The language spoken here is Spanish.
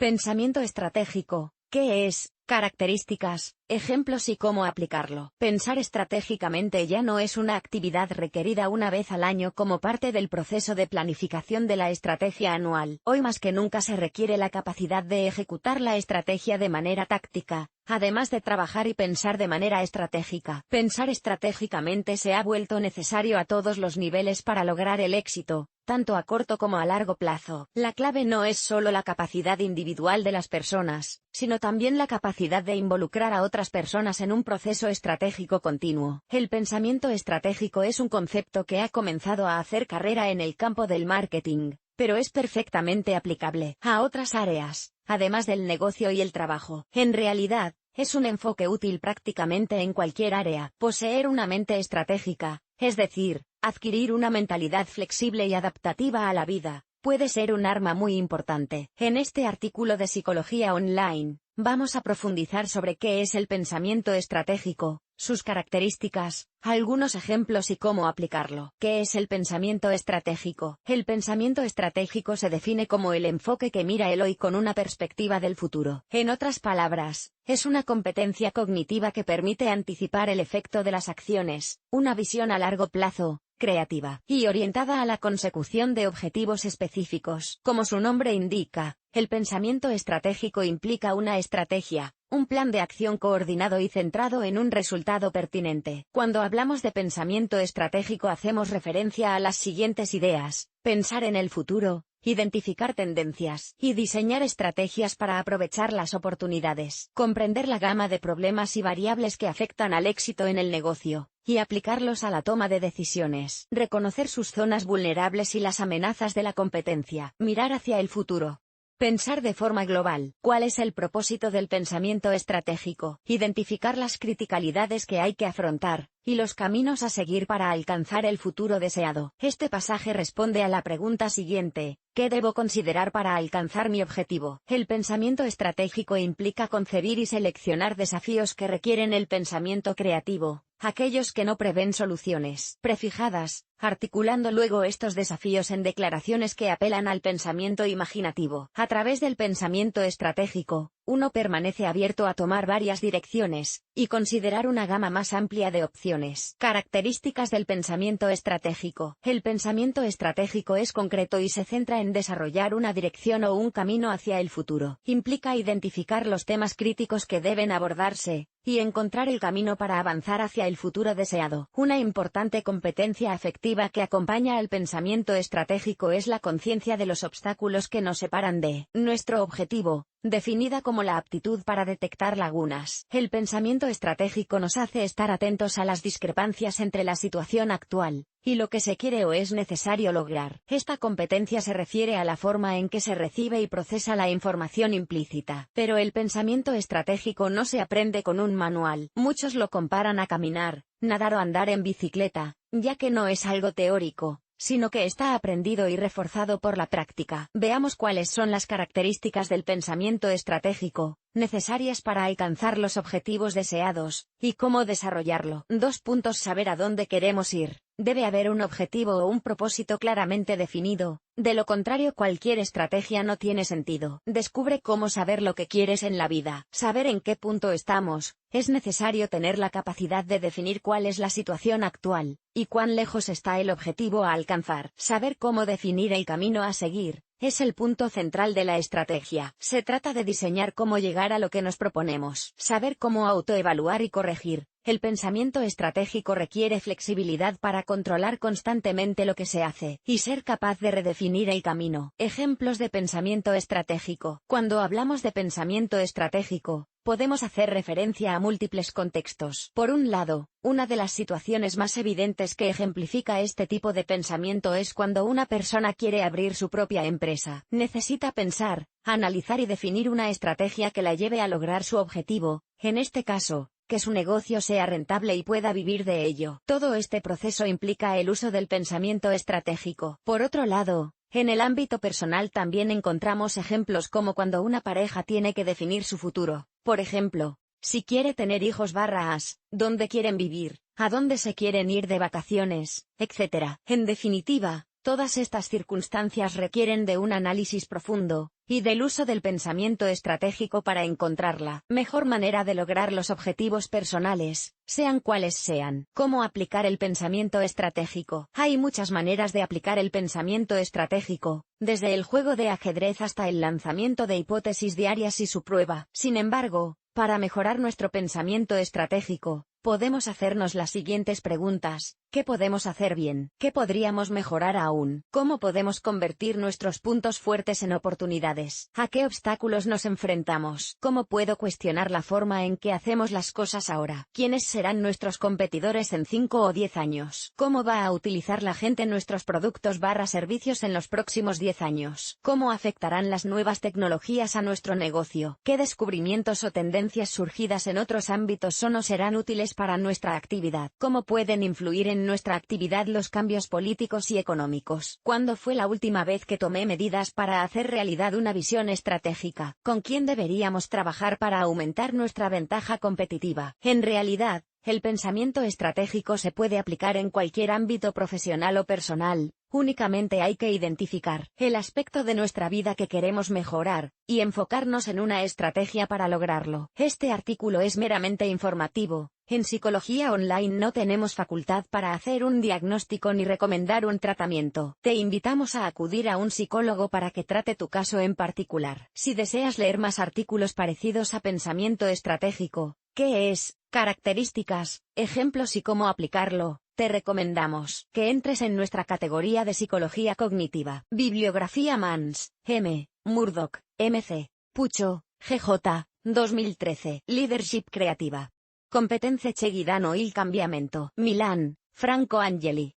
Pensamiento estratégico. ¿Qué es? Características, ejemplos y cómo aplicarlo. Pensar estratégicamente ya no es una actividad requerida una vez al año como parte del proceso de planificación de la estrategia anual. Hoy más que nunca se requiere la capacidad de ejecutar la estrategia de manera táctica, además de trabajar y pensar de manera estratégica. Pensar estratégicamente se ha vuelto necesario a todos los niveles para lograr el éxito, tanto a corto como a largo plazo. La clave no es solo la capacidad individual de las personas, sino también la capacidad de involucrar a otras personas en un proceso estratégico continuo. El pensamiento estratégico es un concepto que ha comenzado a hacer carrera en el campo del marketing, pero es perfectamente aplicable a otras áreas, además del negocio y el trabajo. En realidad, es un enfoque útil prácticamente en cualquier área. Poseer una mente estratégica, es decir, adquirir una mentalidad flexible y adaptativa a la vida, puede ser un arma muy importante. En este artículo de Psicología Online, vamos a profundizar sobre qué es el pensamiento estratégico, sus características, algunos ejemplos y cómo aplicarlo. ¿Qué es el pensamiento estratégico? El pensamiento estratégico se define como el enfoque que mira el hoy con una perspectiva del futuro. En otras palabras, es una competencia cognitiva que permite anticipar el efecto de las acciones, una visión a largo plazo, creativa y orientada a la consecución de objetivos específicos. Como su nombre indica, el pensamiento estratégico implica una estrategia, un plan de acción coordinado y centrado en un resultado pertinente. Cuando hablamos de pensamiento estratégico hacemos referencia a las siguientes ideas: pensar en el futuro, identificar tendencias y diseñar estrategias para aprovechar las oportunidades, comprender la gama de problemas y variables que afectan al éxito en el negocio, y aplicarlos a la toma de decisiones, reconocer sus zonas vulnerables y las amenazas de la competencia, mirar hacia el futuro. Pensar de forma global. ¿Cuál es el propósito del pensamiento estratégico? Identificar las criticalidades que hay que afrontar, y los caminos a seguir para alcanzar el futuro deseado. Este pasaje responde a la pregunta siguiente: ¿qué debo considerar para alcanzar mi objetivo? El pensamiento estratégico implica concebir y seleccionar desafíos que requieren el pensamiento creativo, aquellos que no prevén soluciones prefijadas, articulando luego estos desafíos en declaraciones que apelan al pensamiento imaginativo. A través del pensamiento estratégico, uno permanece abierto a tomar varias direcciones, y considerar una gama más amplia de opciones. Características del pensamiento estratégico. El pensamiento estratégico es concreto y se centra en desarrollar una dirección o un camino hacia el futuro. Implica identificar los temas críticos que deben abordarse, y encontrar el camino para avanzar hacia el futuro deseado. Una importante competencia afectiva que acompaña al pensamiento estratégico es la conciencia de los obstáculos que nos separan de nuestro objetivo, definida como la aptitud para detectar lagunas. El pensamiento estratégico nos hace estar atentos a las discrepancias entre la situación actual y lo que se quiere o es necesario lograr. Esta competencia se refiere a la forma en que se recibe y procesa la información implícita. Pero el pensamiento estratégico no se aprende con un manual. Muchos lo comparan a caminar, nadar o andar en bicicleta, ya que no es algo teórico, sino que está aprendido y reforzado por la práctica. Veamos cuáles son las características del pensamiento estratégico, necesarias para alcanzar los objetivos deseados, y cómo desarrollarlo. 2 puntos. Saber a dónde queremos ir. Debe haber un objetivo o un propósito claramente definido, de lo contrario cualquier estrategia no tiene sentido. Descubre cómo saber lo que quieres en la vida. Saber en qué punto estamos. Es necesario tener la capacidad de definir cuál es la situación actual, y cuán lejos está el objetivo a alcanzar. Saber cómo definir el camino a seguir es el punto central de la estrategia. Se trata de diseñar cómo llegar a lo que nos proponemos. Saber cómo autoevaluar y corregir. El pensamiento estratégico requiere flexibilidad para controlar constantemente lo que se hace, y ser capaz de redefinir el camino. Ejemplos de pensamiento estratégico. Cuando hablamos de pensamiento estratégico, podemos hacer referencia a múltiples contextos. Por un lado, una de las situaciones más evidentes que ejemplifica este tipo de pensamiento es cuando una persona quiere abrir su propia empresa. Necesita pensar, analizar y definir una estrategia que la lleve a lograr su objetivo, en este caso, que su negocio sea rentable y pueda vivir de ello. Todo este proceso implica el uso del pensamiento estratégico. Por otro lado, en el ámbito personal también encontramos ejemplos como cuando una pareja tiene que definir su futuro. Por ejemplo, si quiere tener hijos dónde quieren vivir, a dónde se quieren ir de vacaciones, etc. En definitiva, Todas estas circunstancias requieren de un análisis profundo, y del uso del pensamiento estratégico para encontrar la mejor manera de lograr los objetivos personales, sean cuales sean. ¿Cómo aplicar el pensamiento estratégico? Hay muchas maneras de aplicar el pensamiento estratégico, desde el juego de ajedrez hasta el lanzamiento de hipótesis diarias y su prueba. Sin embargo, para mejorar nuestro pensamiento estratégico, podemos hacernos las siguientes preguntas. ¿Qué podemos hacer bien? ¿Qué podríamos mejorar aún? ¿Cómo podemos convertir nuestros puntos fuertes en oportunidades? ¿A qué obstáculos nos enfrentamos? ¿Cómo puedo cuestionar la forma en que hacemos las cosas ahora? ¿Quiénes serán nuestros competidores en 5 o 10 años? ¿Cómo va a utilizar la gente nuestros productos/servicios en los próximos 10 años? ¿Cómo afectarán las nuevas tecnologías a nuestro negocio? ¿Qué descubrimientos o tendencias surgidas en otros ámbitos son o serán útiles para nuestra actividad? ¿Cómo pueden influir en nuestra actividad los cambios políticos y económicos? ¿Cuándo fue la última vez que tomé medidas para hacer realidad una visión estratégica? ¿Con quién deberíamos trabajar para aumentar nuestra ventaja competitiva? En realidad, el pensamiento estratégico se puede aplicar en cualquier ámbito profesional o personal. Únicamente hay que identificar el aspecto de nuestra vida que queremos mejorar, y enfocarnos en una estrategia para lograrlo. Este artículo es meramente informativo. En Psicología Online no tenemos facultad para hacer un diagnóstico ni recomendar un tratamiento. Te invitamos a acudir a un psicólogo para que trate tu caso en particular. Si deseas leer más artículos parecidos a pensamiento estratégico, ¿qué es? Características, ejemplos y cómo aplicarlo, te recomendamos que entres en nuestra categoría de Psicología Cognitiva. Bibliografía Mans, M. Murdoch, M.C. Pucho, G.J. 2013. Leadership Creativa. Competenze Guidano il Cambiamento. Milán, Franco Angeli.